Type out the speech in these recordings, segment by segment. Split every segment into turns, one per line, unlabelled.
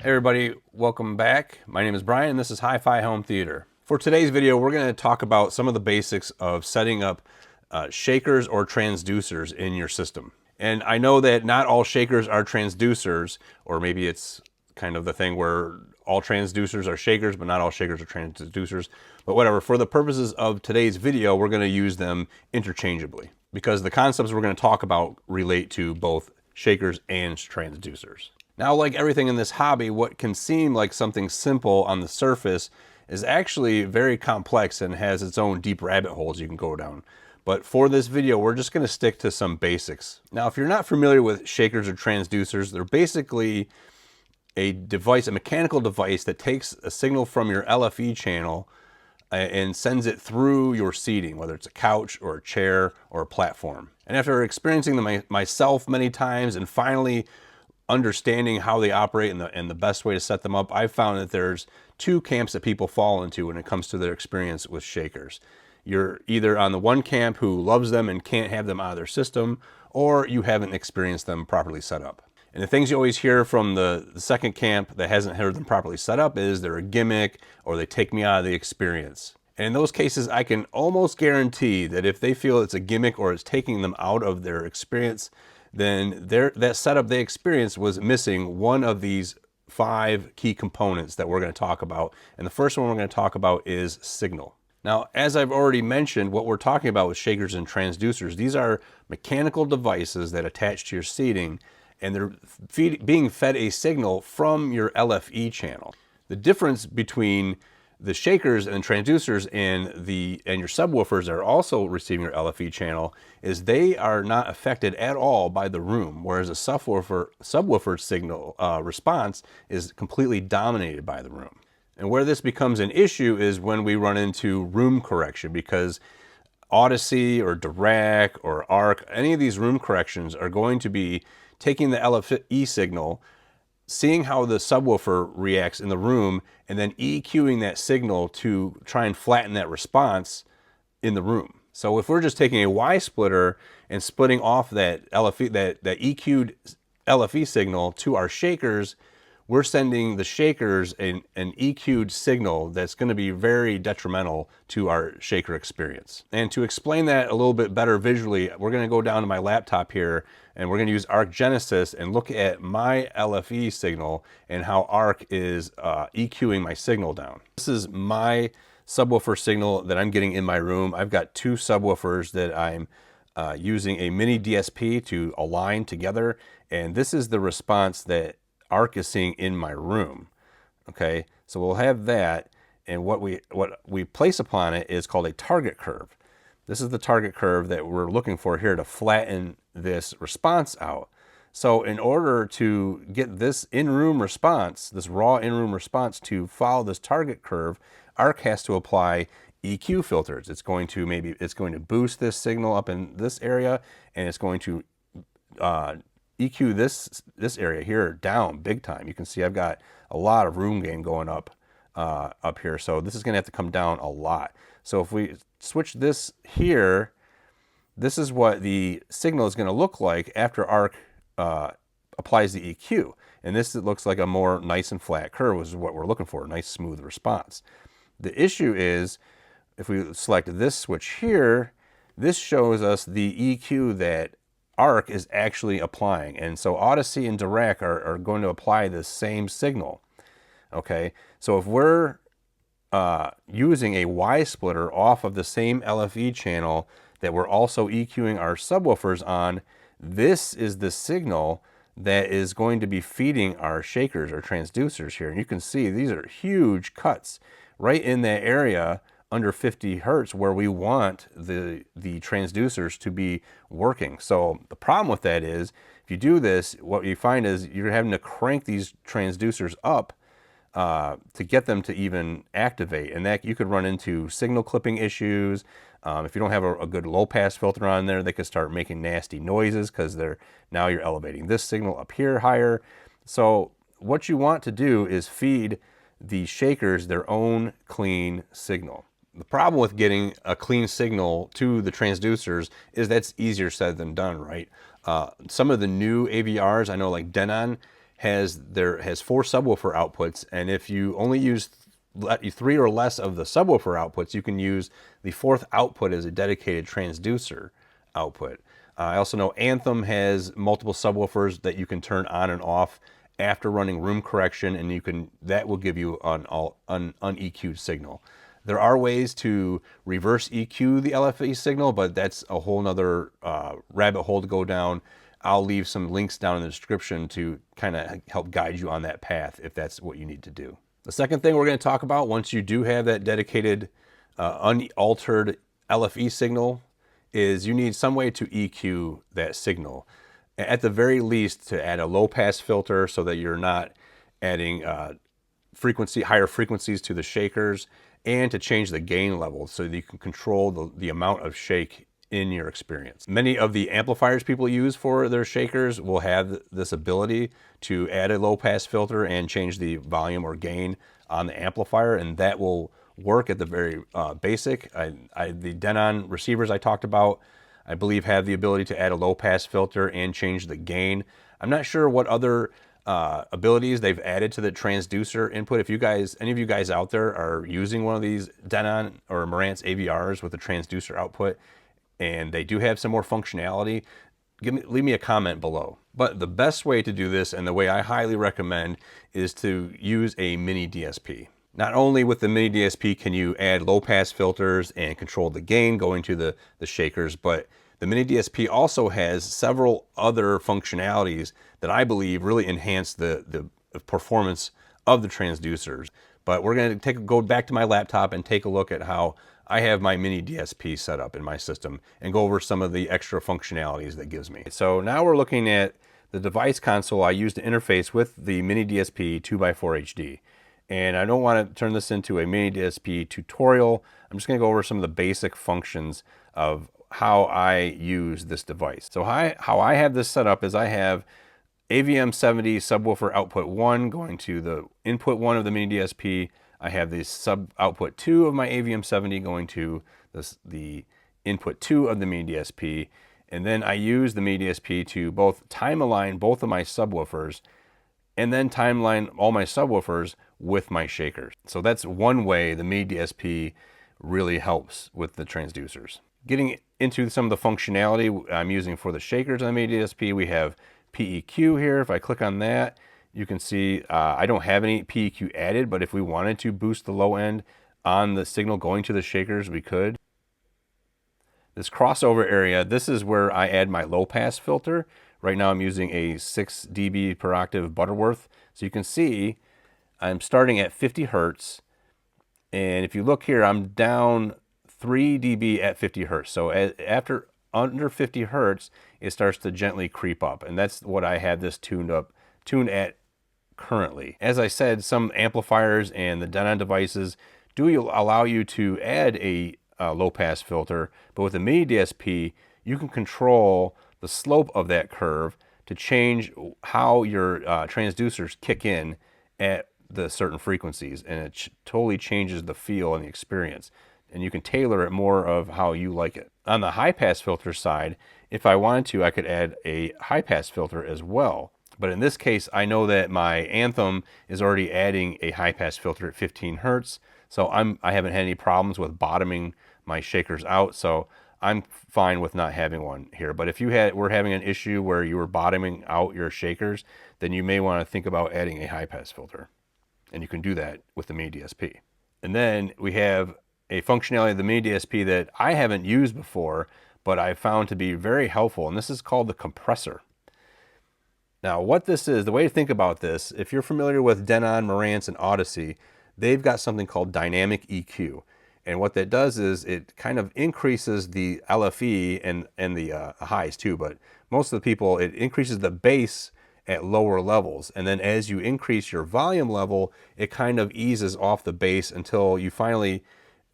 Hey everybody, welcome back. My name is Brian and this is HiFi Home Theater. For today's video, we're going to talk about some of the basics of setting up shakers or transducers in your system. And I know that not all shakers are transducers, or maybe it's kind of the thing where all transducers are shakers, but not all shakers are transducers. But whatever, for the purposes of today's video, we're going to use them interchangeably because the concepts we're going to talk about relate to both shakers and transducers. Now, like everything in this hobby, what can seem like something simple on the surface is actually very complex and has its own deep rabbit holes you can go down. But for this video, we're just going to stick to some basics. Now, if you're not familiar with shakers or transducers, they're basically a device, a mechanical device that takes a signal from your LFE channel and sends it through your seating, whether it's a couch or a chair or a platform. And after experiencing them myself many times and finally understanding how they operate and the best way to set them up, I've found that there's two camps that people fall into when it comes to their experience with shakers. You're either on the one camp who loves them and can't have them out of their system, or you haven't experienced them properly set up. And the things you always hear from the second camp that hasn't heard them properly set up is they're a gimmick or they take me out of the experience. And in those cases, I can almost guarantee that if they feel it's a gimmick or it's taking them out of their experience, then that setup they experienced was missing one of these 5 key components that we're going to talk about. And the first one we're going to talk about is signal. Now, as I've already mentioned, what we're talking about with shakers and transducers, these are mechanical devices that attach to your seating, and they're being fed a signal from your LFE channel. The difference between the shakers and transducers and your subwoofers that are also receiving your LFE channel is they are not affected at all by the room, whereas a subwoofer signal response is completely dominated by the room. And where this becomes an issue is when we run into room correction, because Odyssey or Dirac or Arc, any of these room corrections are going to be taking the LFE signal, seeing how the subwoofer reacts in the room, and then EQing that signal to try and flatten that response in the room. So if we're just taking a Y splitter and splitting off that LFE, that EQ'd LFE signal to our shakers, we're sending the shakers an EQ'd signal that's going to be very detrimental to our shaker experience. And to explain that a little bit better visually, we're going to go down to my laptop here and we're going to use Arc Genesis and look at my LFE signal and how Arc is EQing my signal down. This is my subwoofer signal that I'm getting in my room. I've got 2 subwoofers that I'm using a mini DSP to align together, and this is the response that Arc is seeing in my room. Okay, so we'll have that, and what we place upon it is called a target curve. This is the target curve that we're looking for here to flatten this response out. So in order to get this in-room response, this raw in-room response to follow this target curve, Arc has to apply EQ filters. It's going to boost this signal up in this area, and it's going to EQ this area here down big time. You can see I've got a lot of room gain going up here, so this is going to have to come down a lot. So if we switch this here, this is what the signal is going to look like after Arc applies the EQ, and this looks like a more nice and flat curve, which is what we're looking for, a nice smooth response. The issue is if we select this switch here, this shows us the EQ that Arc is actually applying, and so Odyssey and Dirac are going to apply the same signal. Okay, so if we're using a Y splitter off of the same LFE channel that we're also EQing our subwoofers on, this is the signal that is going to be feeding our shakers or transducers here. And you can see these are huge cuts right in that area under 50 hertz where we want the transducers to be working. So the problem with that is if you do this, what you find is you're having to crank these transducers up to get them to even activate, and that you could run into signal clipping issues. If you don't have a good low pass filter on there, they could start making nasty noises because now you're elevating this signal up here higher. So what you want to do is feed the shakers their own clean signal. The problem with getting a clean signal to the transducers is that's easier said than done, right? Some of the new AVRs, I know like Denon has 4 subwoofer outputs, and if you only use 3 or less of the subwoofer outputs, you can use the 4th output as a dedicated transducer output. I also know Anthem has multiple subwoofers that you can turn on and off after running room correction, and that will give you an un-EQ'd signal. There are ways to reverse EQ the LFE signal, but that's a whole nother rabbit hole to go down. I'll leave some links down in the description to kind of help guide you on that path if that's what you need to do. The second thing we're going to talk about, once you do have that dedicated unaltered LFE signal, is you need some way to EQ that signal. At the very least, to add a low pass filter so that you're not adding higher frequencies to the shakers, and to change the gain level so that you can control the amount of shake in your experience. Many of the amplifiers people use for their shakers will have this ability to add a low pass filter and change the volume or gain on the amplifier, and that will work at the very basic. The Denon receivers I talked about, I believe, have the ability to add a low pass filter and change the gain. I'm not sure what other abilities they've added to the transducer input. If any of you guys out there are using one of these Denon or Marantz AVRs with a transducer output, and they do have some more functionality, leave me a comment below. But the best way to do this, and the way I highly recommend, is to use a mini DSP. Not only with the mini DSP can you add low pass filters and control the gain going to the shakers, but the mini DSP also has several other functionalities that I believe really enhance the performance of the transducers. But we're going to go back to my laptop and take a look at how I have my mini DSP set up in my system and go over some of the extra functionalities that gives me. So now we're looking at the device console I use to interface with the mini DSP 2x4 HD. And I don't want to turn this into a mini DSP tutorial. I'm just going to go over some of the basic functions of how I use this device. So how I have this set up is I have AVM70 subwoofer output 1 going to the input 1 of the mini DSP. I have the sub output 2 of my AVM70 going to the input 2 of the mini DSP. And then I use the mini DSP to both time align both of my subwoofers and then timeline all my subwoofers with my shakers. So that's one way the mini DSP really helps with the transducers. Getting into some of the functionality I'm using for the shakers on the mini DSP, we have PEQ here. If I click on that, you can see I don't have any PEQ added, but if we wanted to boost the low end on the signal going to the shakers, we could. This crossover area, this is where I add my low pass filter. Right now I'm using a 6 dB per octave Butterworth. So you can see I'm starting at 50 Hertz. And if you look here, I'm down 3 dB at 50 Hertz. So after under 50 Hertz, it starts to gently creep up. And that's what I have this tuned at currently. As I said, some amplifiers and the Denon devices do allow you to add a low pass filter, but with a mini DSP, you can control the slope of that curve to change how your transducers kick in at the certain frequencies, and it totally changes the feel and the experience. And you can tailor it more of how you like it. On the high pass filter side, if I wanted to, I could add a high pass filter as well. But in this case, I know that my Anthem is already adding a high pass filter at 15 Hertz. So I haven't had any problems with bottoming my shakers out. So I'm fine with not having one here. But if you were having an issue where you were bottoming out your shakers, then you may want to think about adding a high pass filter. And you can do that with the mini DSP. And then we have a functionality of the mini DSP that I haven't used before, but I found to be very helpful. And this is called the compressor. Now, what this is, the way to think about this, if you're familiar with Denon, Marantz, and Odyssey, they've got something called dynamic EQ. And what that does is it kind of increases the LFE and the highs too, but most of the people, it increases the bass at lower levels. And then as you increase your volume level, it kind of eases off the bass until you finally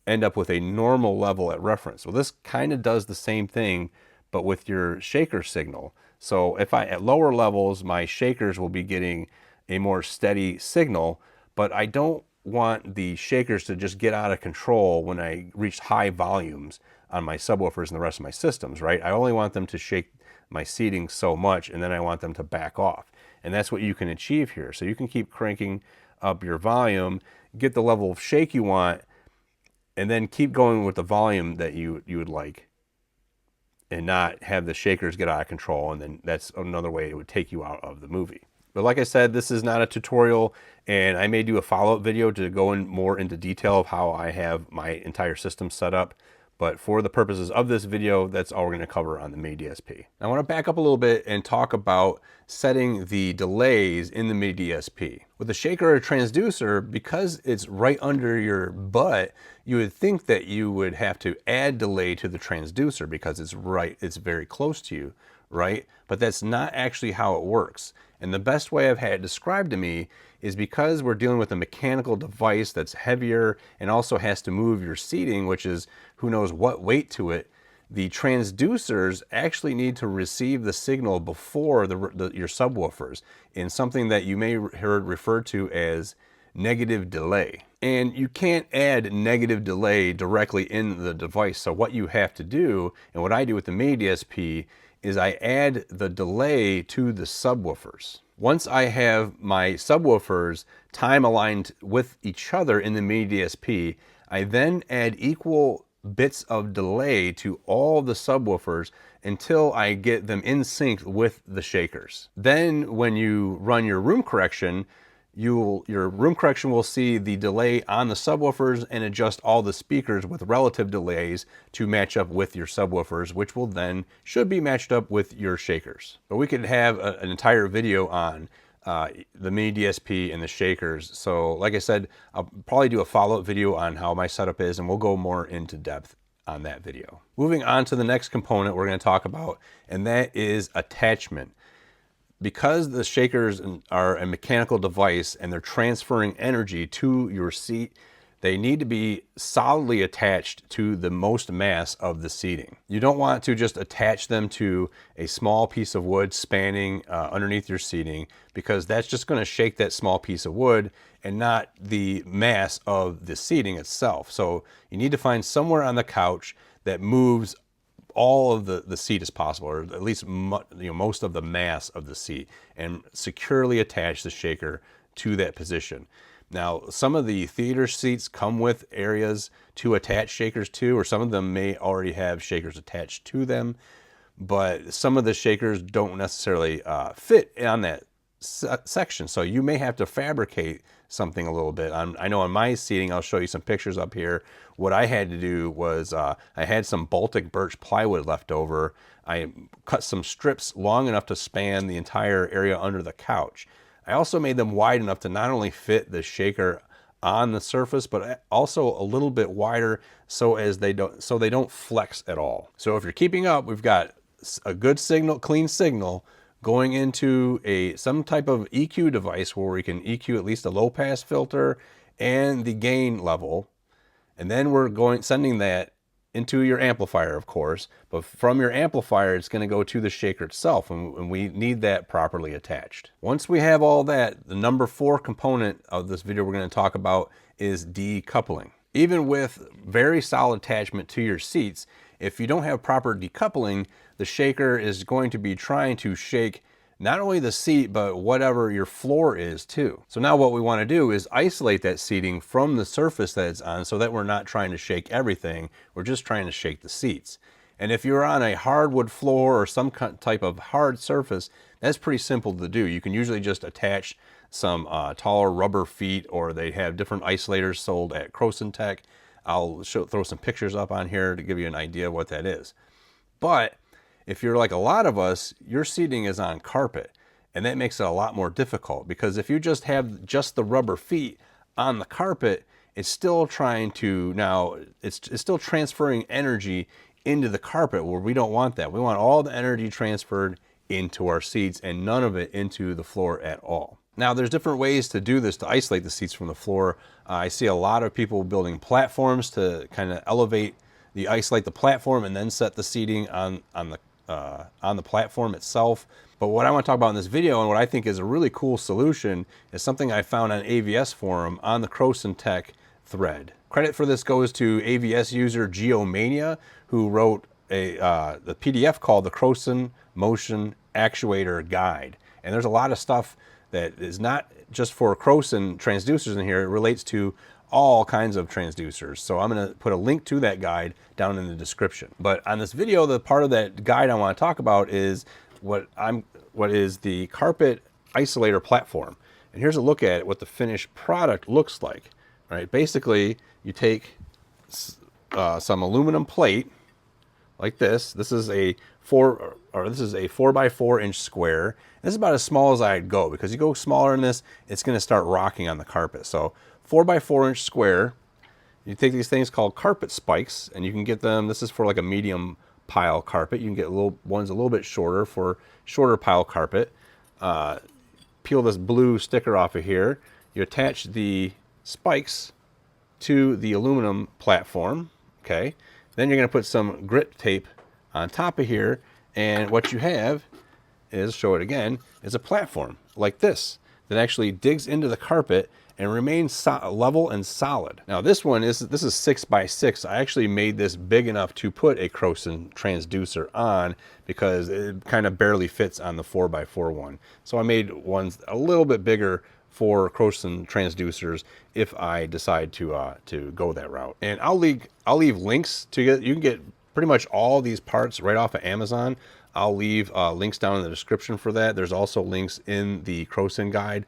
end up with a normal level at reference. Well, this kind of does the same thing, but with your shaker signal. So if at lower levels, my shakers will be getting a more steady signal, but I don't want the shakers to just get out of control when I reach high volumes on my subwoofers and the rest of my systems, right? I only want them to shake my seating so much, and then I want them to back off. And that's what you can achieve here. So you can keep cranking up your volume, get the level of shake you want, and then keep going with the volume that you would like, and not have the shakers get out of control, and then that's another way it would take you out of the movie. But like I said, this is not a tutorial, and I may do a follow-up video to go in more into detail of how I have my entire system set up. But for the purposes of this video, that's all we're going to cover on the MIDI DSP. Now, I want to back up a little bit and talk about setting the delays in the MIDI DSP. With a shaker or a transducer, because it's right under your butt, you would think that you would have to add delay to the transducer because it's very close to you, right? But that's not actually how it works. And the best way I've had it described to me is because we're dealing with a mechanical device that's heavier and also has to move your seating, which is who knows what weight to it, the transducers actually need to receive the signal before your subwoofers in something that you may heard referred to as negative delay. And you can't add negative delay directly in the device. So what you have to do, and what I do with the MIDI DSP, is I add the delay to the subwoofers. Once I have my subwoofers time aligned with each other in the MIDI DSP, I then add equal bits of delay to all the subwoofers until I get them in sync with the shakers. Then when you run your room correction, your room correction will see the delay on the subwoofers and adjust all the speakers with relative delays to match up with your subwoofers, which will then should be matched up with your shakers. But we could have an entire video on the MIDI DSP and the shakers. So like I said, I'll probably do a follow-up video on how my setup is, and we'll go more into depth on that video. Moving on to the next component we're going to talk about, and that is attachment. Because the shakers are a mechanical device and they're transferring energy to your seat, they need to be solidly attached to the most mass of the seating. You don't want to just attach them to a small piece of wood spanning underneath your seating, because that's just going to shake that small piece of wood and not the mass of the seating itself. So you need to find somewhere on the couch that moves all of the seat as possible, or at least most of the mass of the seat, and securely attach the shaker to that position. Now, some of the theater seats come with areas to attach shakers to, or some of them may already have shakers attached to them, but some of the shakers don't necessarily fit on that section. So you may have to fabricate something a little bit. I know on my seating, I'll show you some pictures up here. What I had to do was I had some Baltic birch plywood left over. I cut some strips long enough to span the entire area under the couch. I also made them wide enough to not only fit the shaker on the surface, but also a little bit wider so they don't flex at all. So if you're keeping up, we've got a good signal, clean signal, going into some type of EQ device where we can EQ at least a low pass filter and the gain level. And then we're sending that into your amplifier, of course, but from your amplifier, it's going to go to the shaker itself, and we need that properly attached. Once we have all that, the number 4 component of this video we're going to talk about is decoupling. Even with very solid attachment to your seats, if you don't have proper decoupling, the shaker is going to be trying to shake not only the seat, but whatever your floor is too. So now what we want to do is isolate that seating from the surface that it's on so that we're not trying to shake everything. We're just trying to shake the seats. And if you're on a hardwood floor or some type of hard surface, that's pretty simple to do. You can usually just attach some taller rubber feet, or they have different isolators sold at Tech. I'll throw some pictures up on here to give you an idea of what that is. But if you're like a lot of us, your seating is on carpet, and that makes it a lot more difficult, because if you just have just the rubber feet on the carpet, it's still trying to, it's still transferring energy into the carpet, where we don't want that. We want all the energy transferred into our seats and none of it into the floor at all. Now, there's different ways to do this to isolate the seats from the floor. I see a lot of people building platforms to kind of isolate the platform and then set the seating on the platform itself. But what I want to talk about in this video, and what I think is a really cool solution, is something I found on AVS forum on the Tech thread. Credit for this goes to AVS user Geomania, who wrote the PDF called the Motion Actuator Guide. And there's a lot of stuff that is not just for Croson transducers in here. It relates to all kinds of transducers. So I'm going to put a link to that guide down in the description. But on this video, the part of that guide I want to talk about is what is the carpet isolator platform. And here's a look at what the finished product looks like. Right? Basically, you take some aluminum plate like this. This is a 4x4 inch square. This is about as small as I'd go, because you go smaller than this, it's going to start rocking on the carpet. So 4x4 inch square. You take these things called carpet spikes, and you can get them. This is for like a medium pile carpet. You can get ones a little bit shorter for shorter pile carpet. Peel this blue sticker off of here. You attach the spikes to the aluminum platform. Okay. Then you're going to put some grit tape on top of here, and what you have is, show it again, is a platform like this that actually digs into the carpet and remains level and solid. Now this is 6x6. I actually made this big enough to put a Croson transducer on, because it kind of barely fits on the 4x4 one. So I made ones a little bit bigger for Croson transducers if I decide to go that route. And I'll leave links to get. You can get pretty much all these parts right off of Amazon. I'll leave links down in the description for that. There's also links in the Croson guide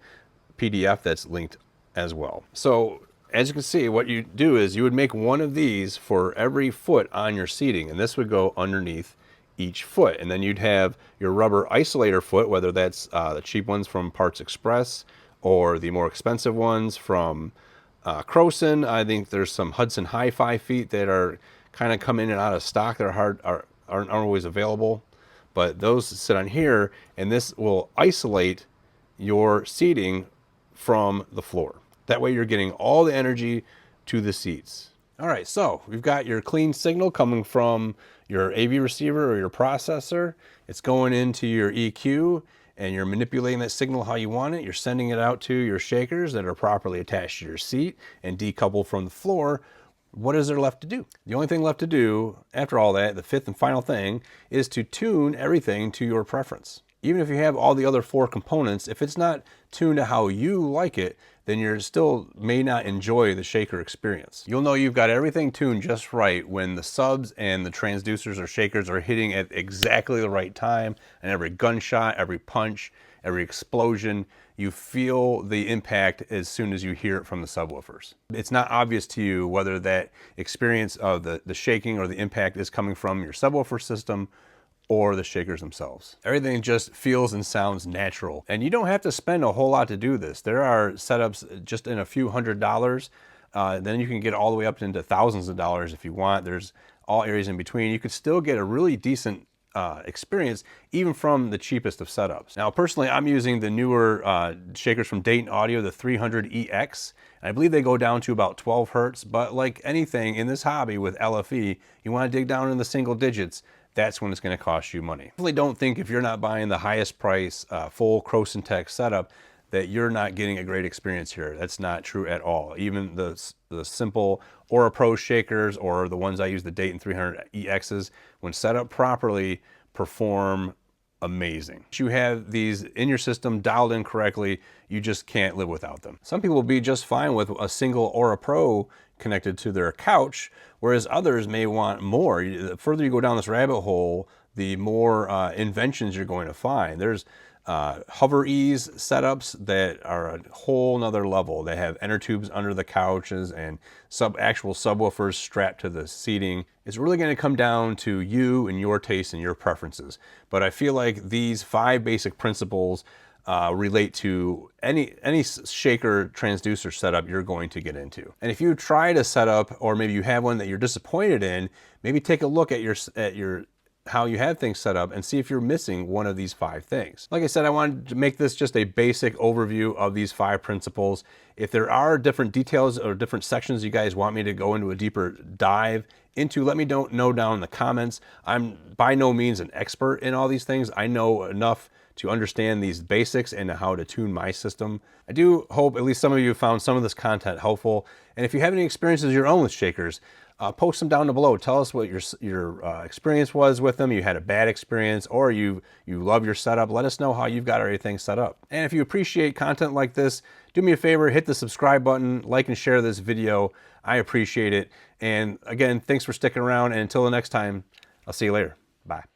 PDF that's linked as well. So as you can see, what you do is you would make one of these for every foot on your seating, and this would go underneath each foot. And then you'd have your rubber isolator foot, whether that's the cheap ones from Parts Express or the more expensive ones from Croson. I think there's some Hudson HiFi feet that are kind of come in and out of stock. They're aren't always available, but those sit on here, and this will isolate your seating from the floor. That way you're getting all the energy to the seats. All right, so we've got your clean signal coming from your AV receiver or your processor. It's going into your EQ, and you're manipulating that signal how you want it. You're sending it out to your shakers that are properly attached to your seat and decoupled from the floor. What is there left to do? The only thing left to do after all that, the fifth and final thing, is to tune everything to your preference. Even if you have all the other 4 components, if it's not tuned to how you like it, then you still may not enjoy the shaker experience. You'll know you've got everything tuned just right when the subs and the transducers or shakers are hitting at exactly the right time, and every gunshot, every punch, every explosion, you feel the impact as soon as you hear it from the subwoofers. It's not obvious to you whether that experience of the shaking or the impact is coming from your subwoofer system or the shakers themselves. Everything just feels and sounds natural. And you don't have to spend a whole lot to do this. There are setups just in a few $100s. Then you can get all the way up into thousands of dollars if you want. There's all areas in between. You could still get a really decent experience even from the cheapest of setups. Now personally, I'm using the newer shakers from Dayton Audio, the 300EX. And I believe they go down to about 12 hertz, but like anything in this hobby with LFE, you want to dig down in the single digits. That's when it's going to cost you money. I really don't think if you're not buying the highest price full Croson Tech setup that you're not getting a great experience here. That's not true at all. Even the simple Aura Pro shakers or the ones I use, the Dayton 300EXs, when set up properly, perform amazing. If you have these in your system dialed in correctly, you just can't live without them. Some people will be just fine with a single Aura Pro connected to their couch, whereas others may want more. The further you go down this rabbit hole, the more inventions you're going to find. There's hover ease setups that are a whole nother level. They have inner tubes under the couches and actual subwoofers strapped to the seating. It's really going to come down to you and your taste and your preferences. But I feel like these 5 basic principles relate to any shaker transducer setup you're going to get into. And if you try to set up, or maybe you have one that you're disappointed in, maybe take a look at your how you have things set up and see if you're missing one of these 5 things. Like I said, I wanted to make this just a basic overview of these 5 principles. If there are different details or different sections you guys want me to go into a deeper dive into, let me know down in the comments. I'm by no means an expert in all these things. I know enough to understand these basics and how to tune my system. I do hope at least some of you found some of this content helpful. And if you have any experiences of your own with shakers, post them down below. Tell us what your experience was with them. You had a bad experience, or you love your setup. Let us know how you've got everything set up. And if you appreciate content like this, do me a favor, hit the subscribe button, like and share this video. I appreciate it. And again, thanks for sticking around. And until the next time, I'll see you later. Bye.